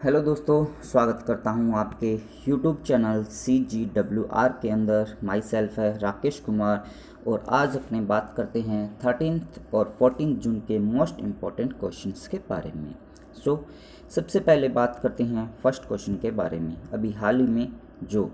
Hello दोस्तों, स्वागत करता हूं आपके YouTube चैनल CGWR के अंदर। माई सेल्फ है राकेश कुमार और आज अपने बात करते हैं 13 और 14 जून के मोस्ट इम्पॉर्टेंट क्वेश्चंस के बारे में। सबसे पहले बात करते हैं फर्स्ट क्वेश्चन के बारे में। अभी हाल ही में जो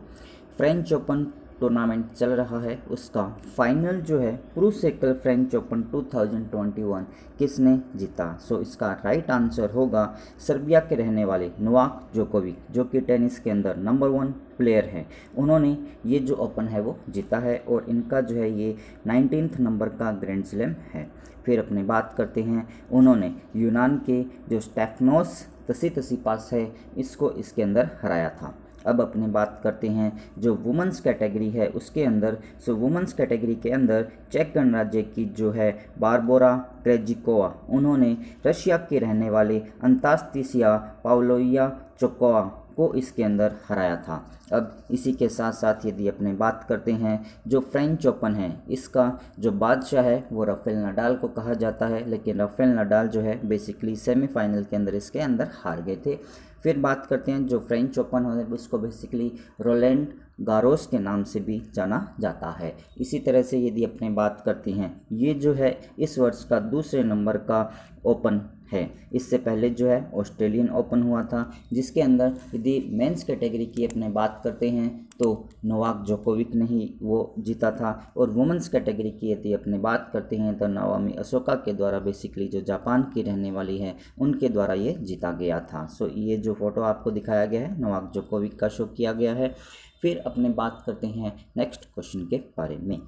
फ्रेंच ओपन टूर्नामेंट चल रहा है उसका फाइनल जो है पुरुष एकल फ्रेंच ओपन 2021 किसने जीता? इसका राइट आंसर होगा सर्बिया के रहने वाले नोवाक जोकोविक, जो कि टेनिस के अंदर नंबर 1 प्लेयर है। उन्होंने ये जो ओपन है वो जीता है और इनका जो है ये 19 नंबर का ग्रैंड स्लैम है। फिर अपने बात करते हैं, उन्होंने यूनान के जो स्टेफनोस तसीतसिपास है इसको इसके अंदर हराया था। अब अपने बात करते हैं जो वुमेंस कैटेगरी है उसके अंदर। वुमेंस कैटेगरी के अंदर चेक गणराज्य की जो है बारबोरा क्रेजिकोवा, उन्होंने रशिया के रहने वाले अंतास्तिसिया पावलोइया चोकोवा को इसके अंदर हराया था। अब इसी के साथ साथ यदि अपने बात करते हैं जो फ्रेंच ओपन है इसका जो बादशाह है वो राफेल नडाल को कहा जाता है, लेकिन राफेल नडाल जो है बेसिकली सेमीफाइनल के अंदर इसके अंदर हार गए थे। फिर बात करते हैं जो फ्रेंच ओपन है उसको बेसिकली रोलैंड गारोस के नाम से भी जाना जाता है। इसी तरह से यदि अपने बात करते हैं, ये जो है इस वर्ष का दूसरे नंबर का ओपन है। इससे पहले जो है ऑस्ट्रेलियन ओपन हुआ था जिसके अंदर यदि मेंस कैटेगरी की अपने बात करते हैं तो नोवाक जोकोविक ने ही वो जीता था, और वुमेंस कैटेगरी की यदि अपने बात करते हैं तो नाओमी ओसाका के द्वारा बेसिकली जो जापान की रहने वाली है उनके द्वारा ये जीता गया था। ये जो फोटो आपको दिखाया गया है नोवाक जोकोविक का शो किया गया है। फिर अपने बात करते हैं नेक्स्ट क्वेश्चन के बारे में।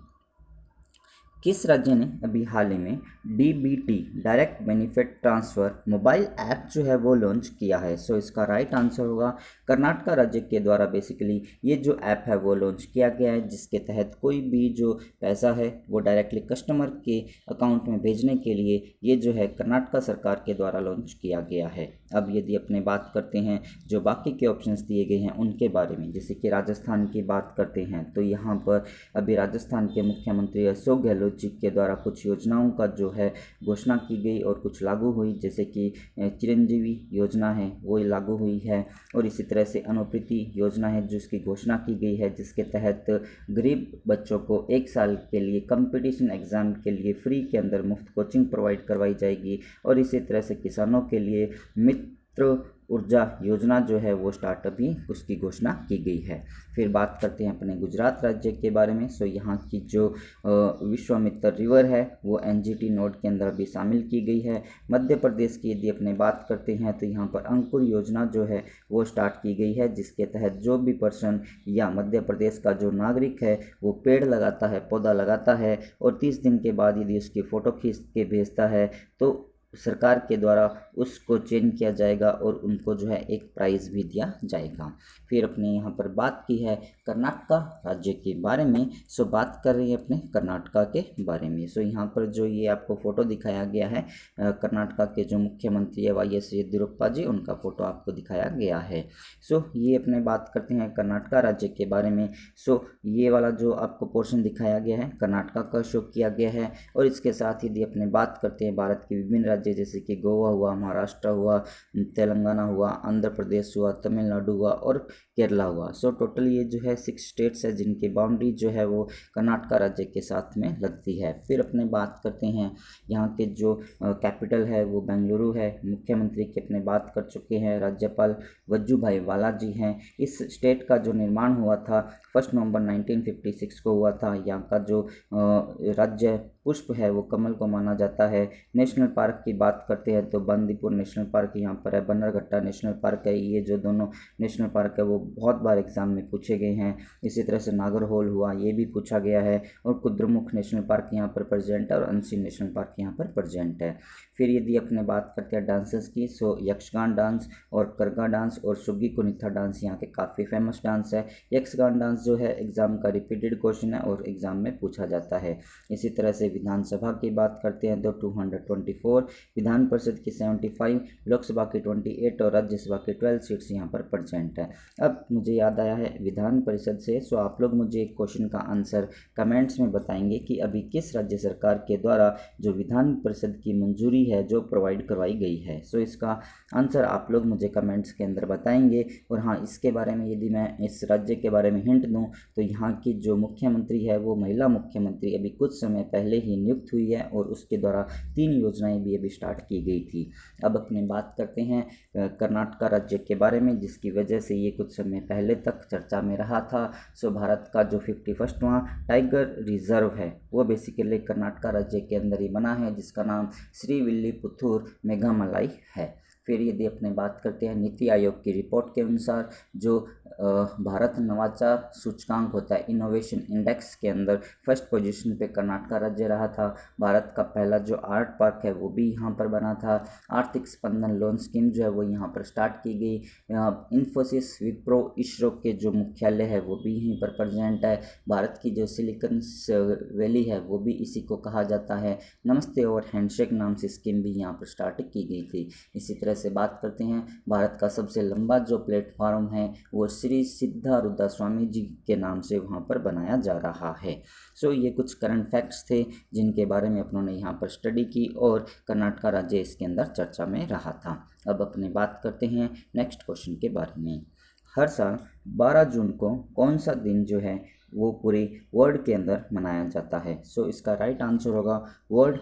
किस राज्य ने अभी हाल ही में DBT direct benefit transfer mobile app जो है वो लॉन्च किया है? इसका राइट आंसर होगा कर्नाटका राज्य के द्वारा बेसिकली ये जो ऐप है वो लॉन्च किया गया है, जिसके तहत कोई भी जो पैसा है वो डायरेक्टली कस्टमर के अकाउंट में भेजने के लिए ये जो है कर्नाटका सरकार के द्वारा लॉन्च किया गया है। अब यदि अपने बात करते हैं जो बाकी के ऑप्शंस दिए गए हैं उनके बारे में, जैसे कि राजस्थान की बात करते हैं तो यहाँ पर अभी राजस्थान के मुख्यमंत्री अशोक गहलोत जी के द्वारा कुछ योजनाओं का जो है घोषणा की गई और कुछ लागू हुई, जैसे कि चिरंजीवी योजना है वो लागू हुई है, और इसी तरह से अनुप्रीति योजना है जिसकी घोषणा की गई है, जिसके तहत गरीब बच्चों को 1 साल के लिए कंपटीशन एग्ज़ाम के लिए फ्री के अंदर मुफ्त कोचिंग प्रोवाइड करवाई जाएगी, और इसी तरह से किसानों के लिए मित्र ऊर्जा योजना जो है वो स्टार्टअप ही उसकी घोषणा की गई है। फिर बात करते हैं अपने गुजरात राज्य के बारे में। यहाँ की जो विश्वामित्र रिवर है वो NGT नोड के अंदर भी शामिल की गई है। मध्य प्रदेश की यदि अपने बात करते हैं तो यहाँ पर अंकुर योजना जो है वो स्टार्ट की गई है, जिसके तहत जो भी पर्सन या मध्य प्रदेश का जो नागरिक है वो पेड़ लगाता है, पौधा लगाता है, और 30 दिन के बाद यदि उसकी फ़ोटो खींच के भेजता है तो सरकार के द्वारा उसको चेंज किया जाएगा और उनको जो है एक प्राइज़ भी दिया जाएगा। फिर अपने यहाँ पर बात की है कर्नाटका राज्य के बारे में। बात कर रही है अपने कर्नाटका के बारे में। यहाँ पर जो ये आपको फ़ोटो दिखाया गया है कर्नाटका के जो मुख्यमंत्री है YS येदियुरप्पा जी, उनका फ़ोटो आपको दिखाया गया है। ये अपने बात करते हैं कर्नाटका राज्य के बारे में। ये वाला जो आपको पोर्शन दिखाया गया है कर्नाटका का शो किया गया है, और इसके साथ यदि अपने बात करते हैं भारत के विभिन्न राज्य जैसे कि गोवा हुआ, महाराष्ट्र हुआ, तेलंगाना हुआ, आंध्र प्रदेश हुआ, तमिलनाडु हुआ और केरला हुआ। टोटल ये जो है 6 स्टेट्स है जिनकी बाउंड्री जो है वो कर्नाटका राज्य के साथ में लगती है। फिर अपने बात करते हैं यहाँ के जो कैपिटल है वो बेंगलुरु है। मुख्यमंत्री की अपने बात कर चुके हैं, राज्यपाल वजुभाई वाला जी हैं। इस स्टेट का जो निर्माण हुआ था 1 नवंबर 1956 को हुआ था। यहाँ का जो राज्य पुष्प है वो कमल को माना जाता है। नेशनल पार्क की बात करते हैं तो बंदीपुर नेशनल पार्क यहाँ पर है, बन्नरघट्टा नेशनल पार्क है। ये जो दोनों नेशनल पार्क है वो बहुत बार एग्जाम में पूछे गए हैं। इसी तरह से नागरहोल हुआ, ये भी पूछा गया है, और कुद्रेमुख नेशनल पार्क यहाँ पर प्रेजेंट है, और अंसी नेशनल पार्क यहाँ पर प्रेजेंट है। फिर यदि अपने बात करते हैं डांसेस की, यक्षगान डांस और करगा डांस और सुग्गी कुनिथा डांस यहाँ के काफ़ी फेमस डांस है। यक्षगान डांस जो है एग्ज़ाम का रिपीटेड क्वेश्चन है और एग्ज़ाम में पूछा जाता है। इसी तरह से विधानसभा की बात करते हैं तो 224, विधान परिषद की 75, लोकसभा की 28 और राज्यसभा की 12 सीट्स यहाँ पर प्रेजेंट है। अब मुझे याद आया है विधान परिषद से, सो आप लोग मुझे एक क्वेश्चन का आंसर कमेंट्स में बताएंगे कि अभी किस राज्य सरकार के द्वारा जो विधान परिषद की मंजूरी है जो प्रोवाइड करवाई गई है। सो इसका आंसर आप लोग मुझे कमेंट्स के अंदर बताएंगे। और हाँ, इसके बारे में यदि मैं इस राज्य के बारे में हिंट दूं तो यहाँ की जो मुख्यमंत्री है वो महिला मुख्यमंत्री अभी कुछ समय पहले ही नियुक्त हुई है और उसके द्वारा 3 योजनाएं भी अभी स्टार्ट की गई थी। अब अपने बात करते हैं कर्नाटका राज्य के बारे में, जिसकी वजह से ये कुछ समय पहले तक चर्चा में रहा था। सो भारत का जो 51वां टाइगर रिजर्व है वो बेसिकली कर्नाटका राज्य के अंदर ही बना है, जिसका नाम श्रीविल्लीपुथूर मेघामलाई है। फिर यदि अपने बात करते हैं नीति आयोग की रिपोर्ट के अनुसार जो भारत नवाचार सूचकांक होता है, इनोवेशन इंडेक्स के अंदर फर्स्ट पोजीशन पे कर्नाटका राज्य रहा था। भारत का पहला जो आर्ट पार्क है वो भी यहाँ पर बना था। आर्थिक स्पंदन लोन स्कीम जो है वो यहाँ पर स्टार्ट की गई। इन्फोसिस, विप्रो, इसरो के जो मुख्यालय है वो भी यहीं पर प्रेजेंट है। भारत की जो सिलिकॉन वैली है वो भी इसी को कहा जाता है। नमस्ते और हैंडशेक नाम से स्कीम भी यहाँ पर स्टार्ट की गई थी। इसी तरह से बात करते हैं भारत का सबसे लंबा जो प्लेटफॉर्म है वो श्री सिद्धारूढ़ स्वामी जी के नाम से वहाँ पर बनाया जा रहा है। सो ये कुछ करंट फैक्ट्स थे जिनके बारे में अपनों ने यहाँ पर स्टडी की और कर्नाटका राज्य इसके अंदर चर्चा में रहा था। अब अपने बात करते हैं नेक्स्ट क्वेश्चन के बारे में। हर साल 12 जून को कौन सा दिन जो है वो पूरे वर्ल्ड के अंदर मनाया जाता है? सो इसका राइट आंसर होगा world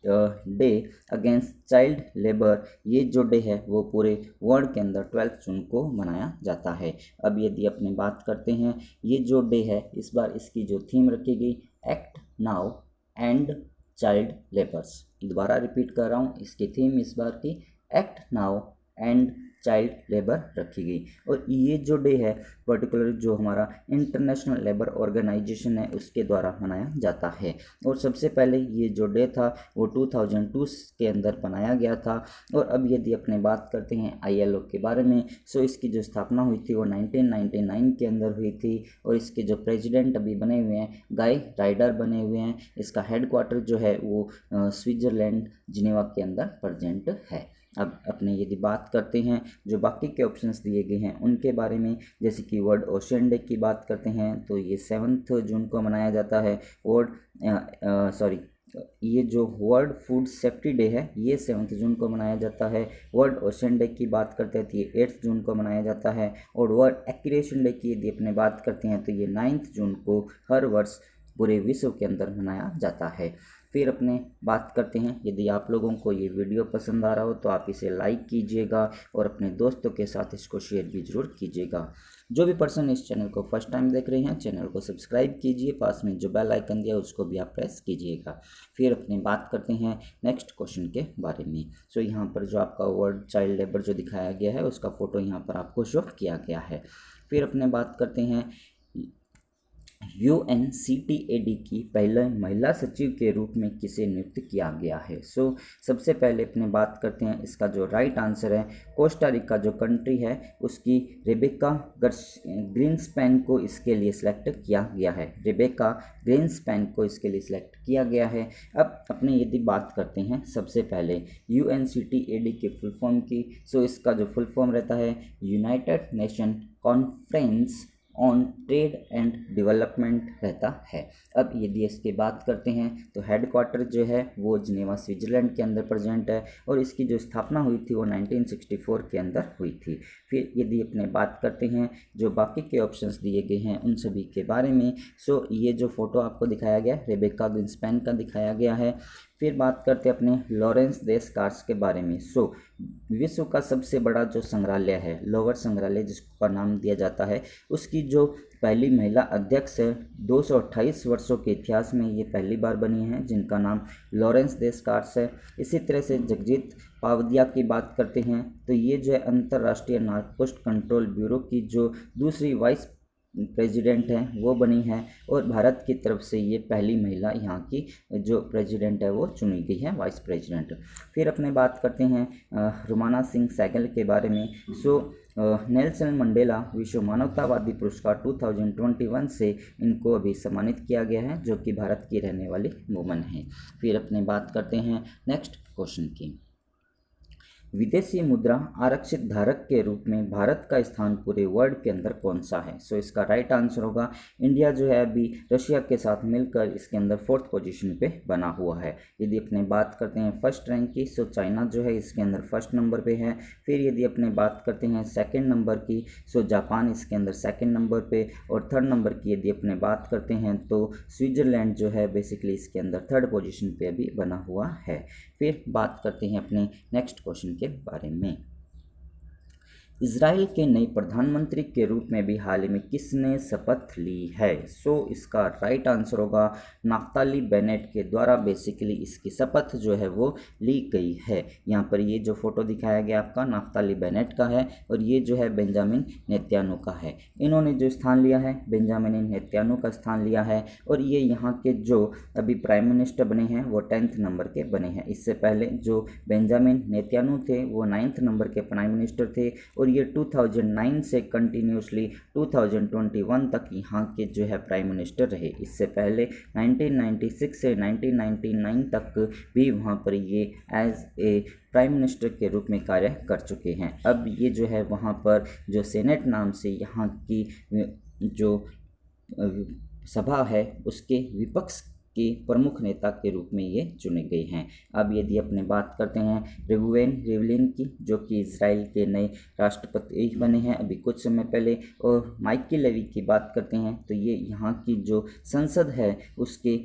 day against child labour. ये जो डे है वो पूरे वर्ल्ड के अंदर 12 जून को मनाया जाता है। अब यदि अपने बात करते हैं ये जो डे है इस बार इसकी जो थीम रखी गई, act now and child labours. दोबारा रिपीट कर रहा हूँ, इसकी थीम इस बार की act now and child labour रखी गई। और ये जो डे है पर्टिकुलर जो हमारा इंटरनेशनल लेबर ऑर्गेनाइजेशन है उसके द्वारा मनाया जाता है। और सबसे पहले ये जो डे था वो 2002 के अंदर बनाया गया था। और अब यदि अपने बात करते हैं ILO के बारे में, सो इसकी जो स्थापना हुई थी वो 1999 के अंदर हुई थी। और इसके जो प्रेसिडेंट अभी बने हुए हैं गाय राइडर बने हुए हैं। इसका हेडक्वार्टर जो है वो स्विट्ज़रलैंड जिनेवा के अंदर प्रेजेंट है। अब अपने यदि बात करते हैं जो बाकी के ऑप्शंस दिए गए हैं उनके बारे में, जैसे कि वर्ल्ड ओशन डे की बात करते हैं तो ये 7 जून को मनाया जाता है। ये जो वर्ल्ड फूड सेफ्टी डे है ये 7 जून को मनाया जाता है। वर्ल्ड ओशन डे की बात करते हैं तो ये 8 जून को मनाया जाता है। और वर्ल्ड एक्यूरेशन डे की यदि अपने बात करते हैं तो ये 9 जून को हर वर्ष पूरे विश्व के अंदर मनाया जाता है। फिर अपने बात करते हैं, यदि आप लोगों को ये वीडियो पसंद आ रहा हो तो आप इसे लाइक कीजिएगा और अपने दोस्तों के साथ इसको शेयर भी ज़रूर कीजिएगा। जो भी पर्सन इस चैनल को फर्स्ट टाइम देख रहे हैं चैनल को सब्सक्राइब कीजिए, पास में जो बेल आइकन दिया उसको भी आप प्रेस कीजिएगा। फिर अपने बात करते हैं नेक्स्ट क्वेश्चन के बारे में। सो यहाँ पर जो आपका वर्ल्ड चाइल्ड लेबर जो दिखाया गया है उसका फ़ोटो यहाँ पर आपको शो किया गया है। फिर अपने बात करते हैं UNCTAD की पहले महिला सचिव के रूप में किसे नियुक्त किया गया है? सो सबसे पहले अपने बात करते हैं इसका जो राइट आंसर है कोस्टा रिका जो कंट्री है उसकी रेबेका ग्रीन्सपैन को इसके लिए सिलेक्ट किया गया है। रेबेका ग्रीन्सपैन को इसके लिए सिलेक्ट किया गया है। अब अपने यदि बात करते हैं सबसे पहले UNCTAD के फुल फॉर्म की, सो इसका जो फुल फॉर्म रहता है United nation conference on trade and development रहता है। अब यदि इसकी बात करते हैं तो हेडक्वार्टर जो है वो जिनेवा स्विट्ज़रलैंड के अंदर प्रेजेंट है और इसकी जो स्थापना हुई थी वो 1964 के अंदर हुई थी। फिर यदि अपने बात करते हैं जो बाकी के ऑप्शंस दिए गए हैं उन सभी के बारे में, सो ये जो फ़ोटो आपको दिखाया गया रेबेका ग्रीन्सपैन का दिखाया गया है। फिर बात करते हैं अपने लॉरेंस देस्कार्स के बारे में। सो विश्व का सबसे बड़ा जो संग्रहालय है लोवर संग्रहालय जिसका नाम दिया जाता है उसकी जो पहली महिला अध्यक्ष है 228 वर्षों के इतिहास में ये पहली बार बनी है जिनका नाम लॉरेंस देस्कार्स है। इसी तरह से जगजीत पावदिया की बात करते हैं तो ये जो है अंतर्राष्ट्रीय नारकोटिक्स कंट्रोल ब्यूरो की जो दूसरी वाइस प्रेसिडेंट हैं वो बनी है, और भारत की तरफ से ये पहली महिला यहाँ की जो प्रेसिडेंट है वो चुनी गई है, वाइस प्रेसिडेंट। फिर अपने बात करते हैं रुमाना सिंह सहगल के बारे में। सो नेल्सन मंडेला विश्व मानवतावादी पुरस्कार 2021 से इनको अभी सम्मानित किया गया है, जो कि भारत की रहने वाली वुमन है। फिर अपने बात करते हैं नेक्स्ट क्वेश्चन की। विदेशी मुद्रा आरक्षित धारक के रूप में भारत का स्थान पूरे वर्ल्ड के अंदर कौन सा है? सो इसका राइट आंसर होगा इंडिया जो है अभी रशिया के साथ मिलकर इसके अंदर 4th पोजीशन पे बना हुआ है। यदि अपने बात करते हैं फर्स्ट रैंक की, सो चाइना जो है इसके अंदर फर्स्ट नंबर पे है। फिर यदि अपने बात करते हैं सेकेंड नंबर की, सो जापान इसके अंदर सेकेंड नंबर पे, और थर्ड नंबर की यदि अपने बात करते हैं तो स्विट्जरलैंड जो है बेसिकली इसके अंदर थर्ड पोजीशन पे अभी बना हुआ है। फिर बात करते हैं अपने नेक्स्ट क्वेश्चन के बारे में। इजराइल के नए प्रधानमंत्री के रूप में भी हाल ही में किसने शपथ ली है? सो इसका राइट आंसर होगा नाफ्ताली बेनेट के द्वारा बेसिकली इसकी शपथ जो है वो ली गई है। यहाँ पर ये जो फोटो दिखाया गया आपका नाफ्ताली बेनेट का है, और ये जो है बेंजामिन नेतन्याहू का है। इन्होंने जो स्थान लिया है बेंजामिन नेतन्याहू का स्थान लिया है, और ये यहाँ के जो अभी प्राइम मिनिस्टर बने हैं वो 10th नंबर के बने हैं। इससे पहले जो बेंजामिन नेतन्याहू थे वो 9th नंबर के प्राइम मिनिस्टर थे, और ये 2009 से कंटिन्यूसली 2021 तक यहाँ के जो है प्राइम मिनिस्टर रहे। इससे पहले 1996 से 1999 तक भी वहाँ पर ये एज ए प्राइम मिनिस्टर के रूप में कार्य कर चुके हैं। अब ये जो है वहाँ पर जो सेनेट नाम से यहाँ की जो सभा है उसके विपक्ष के प्रमुख नेता के रूप में ये चुने गए हैं। अब यदि अपने बात करते हैं रेगुवेन रिवलिन की, जो कि इजराइल के नए राष्ट्रपति बने हैं अभी कुछ समय पहले, और माइकी लेवी की बात करते हैं तो ये यहाँ की जो संसद है उसके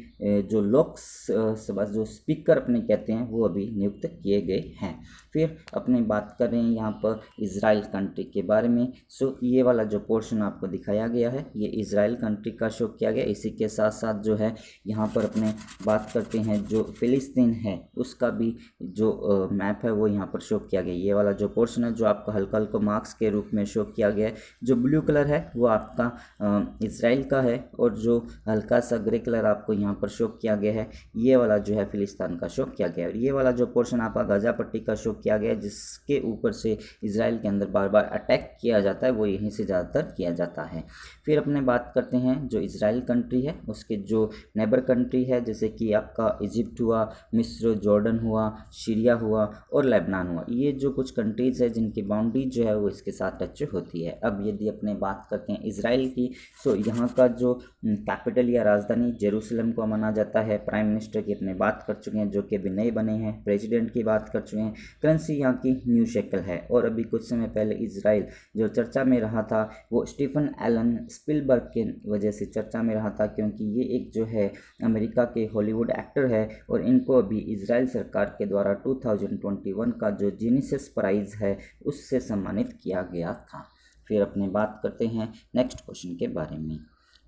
जो लोकसभा जो स्पीकर अपने कहते हैं वो अभी नियुक्त किए गए हैं। फिर अपने बात कर रहे हैं यहाँ पर इजराइल कंट्री के बारे में। सो ये वाला जो पोर्शन आपको दिखाया गया है ये इजराइल कंट्री का शो किया गया। इसी के साथ साथ जो है यहाँ पर अपने बात करते हैं जो फिलिस्तीन है उसका भी जो मैप है वो यहाँ पर शो किया गया। ये वाला जो पोर्शन है जो आपको हल्का हल्का मार्क्स के रूप में शो किया गया है, जो ब्लू कलर है वो आपका इजराइल का है, और जो हल्का सा ग्रे कलर आपको यहाँ पर शो किया गया है ये वाला जो है फिलिस्तीन का शो किया गया है। और ये वाला जो पोर्शन आपका गाजा पट्टी का शो किया गया है जिसके ऊपर से इजराइल के अंदर बार बार अटैक किया जाता है वो यहीं से ज़्यादातर किया जाता है। फिर अपने बात करते हैं जो इजराइल कंट्री है उसके जो नेबर कंट्री है, जैसे कि आपका इजिप्ट हुआ, मिस्र, जॉर्डन हुआ, सीरिया हुआ और लेबनान हुआ। ये जो कुछ कंट्रीज है जिनकी बाउंड्री जो है वो इसके साथ टच होती है। अब यदि अपने बात करते हैं इजराइल की, सो यहाँ का जो कैपिटल या राजधानी जेरूसलम को माना जाता है। प्राइम मिनिस्टर की अपने बात कर चुके हैं जो कि अभी नए बने हैं। प्रेसिडेंट की बात कर चुके हैं। करेंसी यहाँ की न्यू शेकल है। और अभी कुछ समय पहले इजराइल जो चर्चा में रहा था वो स्टीफन एलन स्पिलबर्ग के वजह से चर्चा में रहा था, क्योंकि ये एक जो है अमेरिका के हॉलीवुड एक्टर है, और इनको अभी इजराइल सरकार के द्वारा 2021 का जो जीनियस प्राइज़ है उससे सम्मानित किया गया था। फिर अपने बात करते हैं नेक्स्ट क्वेश्चन के बारे में।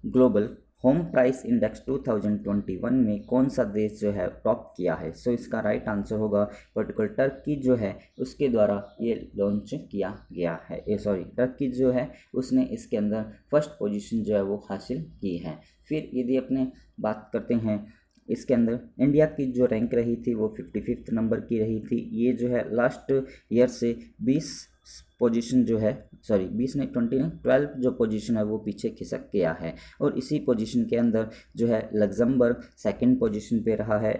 ग्लोबल होम प्राइस इंडेक्स 2021 में कौन सा देश जो है टॉप किया है? सो इसका राइट आंसर होगा पर्टिकुलर टर्की जो है उसके द्वारा ये लॉन्च किया गया है। टर्की जो है उसने इसके अंदर फर्स्ट पोजीशन जो है वो हासिल की है। फिर यदि अपने बात करते हैं इसके अंदर इंडिया की जो रैंक रही थी वो 55th नंबर की रही थी। ये जो है लास्ट ईयर से 20 पोजीशन जो है 12 जो पोजीशन है वो पीछे खिसक गया है, और इसी पोजीशन के अंदर जो है लग्जमबर्ग सेकंड पोजीशन पे रहा है,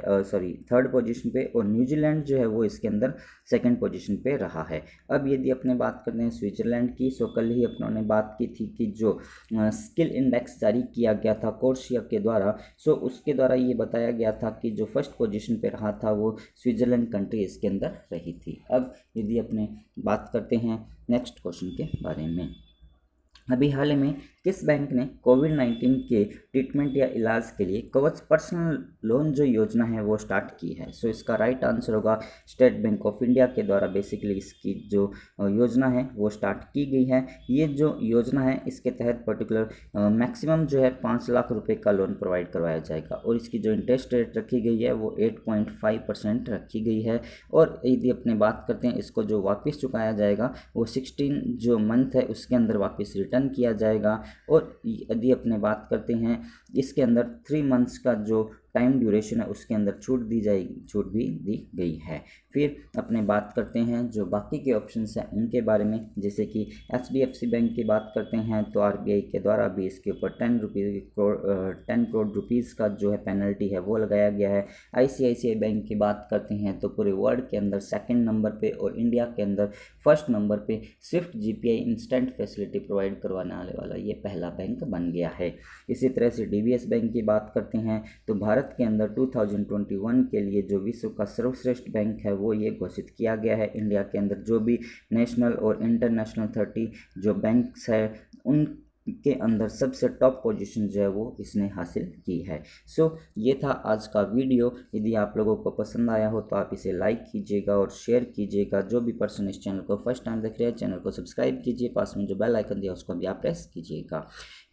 थर्ड पोजीशन पे, और न्यूजीलैंड जो है वो इसके अंदर सेकंड पोजीशन पे रहा है। अब यदि अपने बात करते हैं स्विट्जरलैंड की, सो कल ही अपनों ने बात की थी कि जो स्किल इंडेक्स जारी किया गया था कोर्सिया के द्वारा, सो उसके द्वारा ये बताया गया था कि जो फर्स्ट पोजीशन पे रहा था वो स्विट्जरलैंड कंट्री इसके अंदर रही थी। अब यदि अपने बात करते हैं नेक्स्ट क्वेश्चन के बारे में। अभी हाल ही में किस बैंक ने कोविड-19 के ट्रीटमेंट या इलाज के लिए कवच पर्सनल लोन जो योजना है वो स्टार्ट की है? सो इसका राइट आंसर होगा स्टेट बैंक ऑफ इंडिया के द्वारा बेसिकली इसकी जो योजना है वो स्टार्ट की गई है। ये जो योजना है इसके तहत पर्टिकुलर मैक्सिमम जो है 5 लाख रुपए का लोन प्रोवाइड करवाया जाएगा, और इसकी जो इंटरेस्ट रेट रखी गई है वो 8.5% रखी गई है। और यदि अपने बात करते हैं इसको जो वापस चुकाया जाएगा वो 16 जो मंथ है उसके अंदर वापस रिटर्न किया जाएगा, और यदि अपने बात करते हैं इसके अंदर 3 मंथ्स का जो टाइम ड्यूरेशन है उसके अंदर छूट भी दी गई है। फिर अपने बात करते हैं जो बाकी के ऑप्शंस हैं उनके बारे में, जैसे कि HDFC बैंक की बात करते हैं तो RBI के द्वारा भी इसके ऊपर 10 करोड़ रुपीज़ का जो है पेनल्टी है वो लगाया गया है। ICICI बैंक की बात करते हैं तो पूरे वर्ल्ड के अंदर 2nd नंबर पे और इंडिया के अंदर 1st नंबर पे Swift GPI instant facility provide करवाने वाला ये पहला बैंक बन गया है। इसी तरह से DBS बैंक की बात करते हैं तो भारत के अंदर 2021 के लिए जो विश्व का सर्वश्रेष्ठ बैंक है वो ये घोषित किया गया है। इंडिया के अंदर जो भी नेशनल और इंटरनेशनल 30 जो बैंक्स है उनके अंदर सबसे टॉप पोजीशन जो है वो इसने हासिल की है। ये था आज का वीडियो। यदि आप लोगों को पसंद आया हो तो आप इसे लाइक कीजिएगा और शेयर कीजिएगा। जो भी पर्सन इस चैनल को फर्स्ट टाइम देख रहे हैं चैनल को सब्सक्राइब कीजिए, पास में जो बेल आइकन दिया उसको भी आप प्रेस कीजिएगा।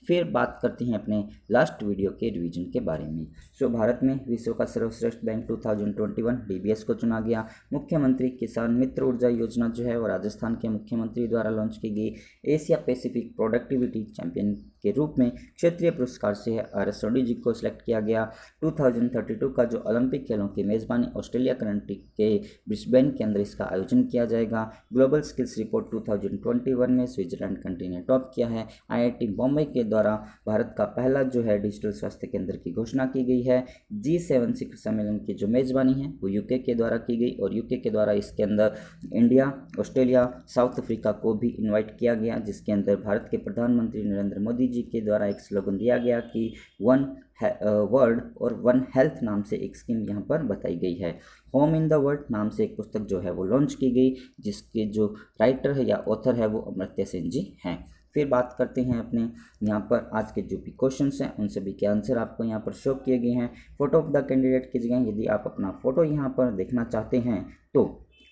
फिर बात करते हैं अपने लास्ट वीडियो के रिवीजन के बारे में। भारत में विश्व का सर्वश्रेष्ठ बैंक 2021 DBS को चुना गया। मुख्यमंत्री किसान मित्र ऊर्जा योजना जो है वो राजस्थान के मुख्यमंत्री द्वारा लॉन्च की गई। एशिया पैसिफिक प्रोडक्टिविटी चैंपियन के रूप में क्षेत्रीय पुरस्कार से RS सोडी जी को सिलेक्ट किया गया। 2032 का जो ओलंपिक खेलों की मेज़बानी ऑस्ट्रेलिया कंट्री के ब्रिस्बेन के अंदर इसका आयोजन किया जाएगा। ग्लोबल स्किल्स रिपोर्ट 2021 में स्विट्जरलैंड कंट्री ने टॉप किया है। IIT बॉम्बे के द्वारा भारत का पहला जो है डिजिटल स्वास्थ्य केंद्र की घोषणा की गई है। G7 शिखर सम्मेलन की जो मेज़बानी है वो UK के द्वारा की गई और UK के द्वारा इसके अंदर इंडिया, ऑस्ट्रेलिया, साउथ अफ्रीका को भी इनवाइट किया गया, जिसके अंदर भारत के प्रधानमंत्री नरेंद्र मोदी जी के द्वारा एक स्लोगन दिया गया कि 1 वर्ल्ड और 1 हेल्थ नाम से एक स्कीम यहाँ पर बताई गई है। होम इन द वर्ल्ड नाम से एक पुस्तक जो है वो लॉन्च की गई, जिसके जो राइटर है या ऑथर है वो अमर्त्य सेन जी हैं। फिर बात करते हैं अपने यहाँ पर आज के जो भी क्वेश्चंस हैं उन सभी के आंसर आपको यहाँ पर शो किए गए हैं। फोटो ऑफ द कैंडिडेट की जगह यदि आप अपना फ़ोटो यहाँ पर देखना चाहते हैं तो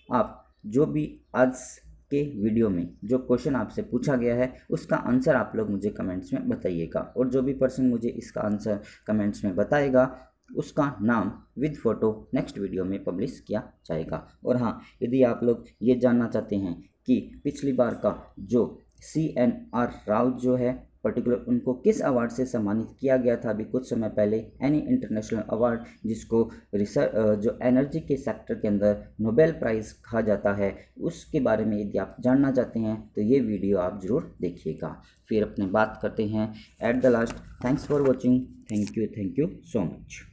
आप जो भी आज के वीडियो में जो क्वेश्चन आपसे पूछा गया है उसका आंसर आप लोग मुझे कमेंट्स में बताइएगा, और जो भी पर्सन मुझे इसका आंसर कमेंट्स में बताएगा उसका नाम विद फ़ोटो नेक्स्ट वीडियो में पब्लिश किया जाएगा। और हाँ, यदि आप लोग ये जानना चाहते हैं कि पिछली बार का जो CNR राव जो है पर्टिकुलर उनको किस अवार्ड से सम्मानित किया गया था अभी कुछ समय पहले, एनी इंटरनेशनल अवार्ड, जिसको रिसर्च जो एनर्जी के सेक्टर के अंदर नोबेल प्राइज़ कहा जाता है, उसके बारे में यदि आप जानना चाहते हैं तो ये वीडियो आप ज़रूर देखिएगा। फिर अपने बात करते हैं at the last. Thanks for watching. Thank you so much.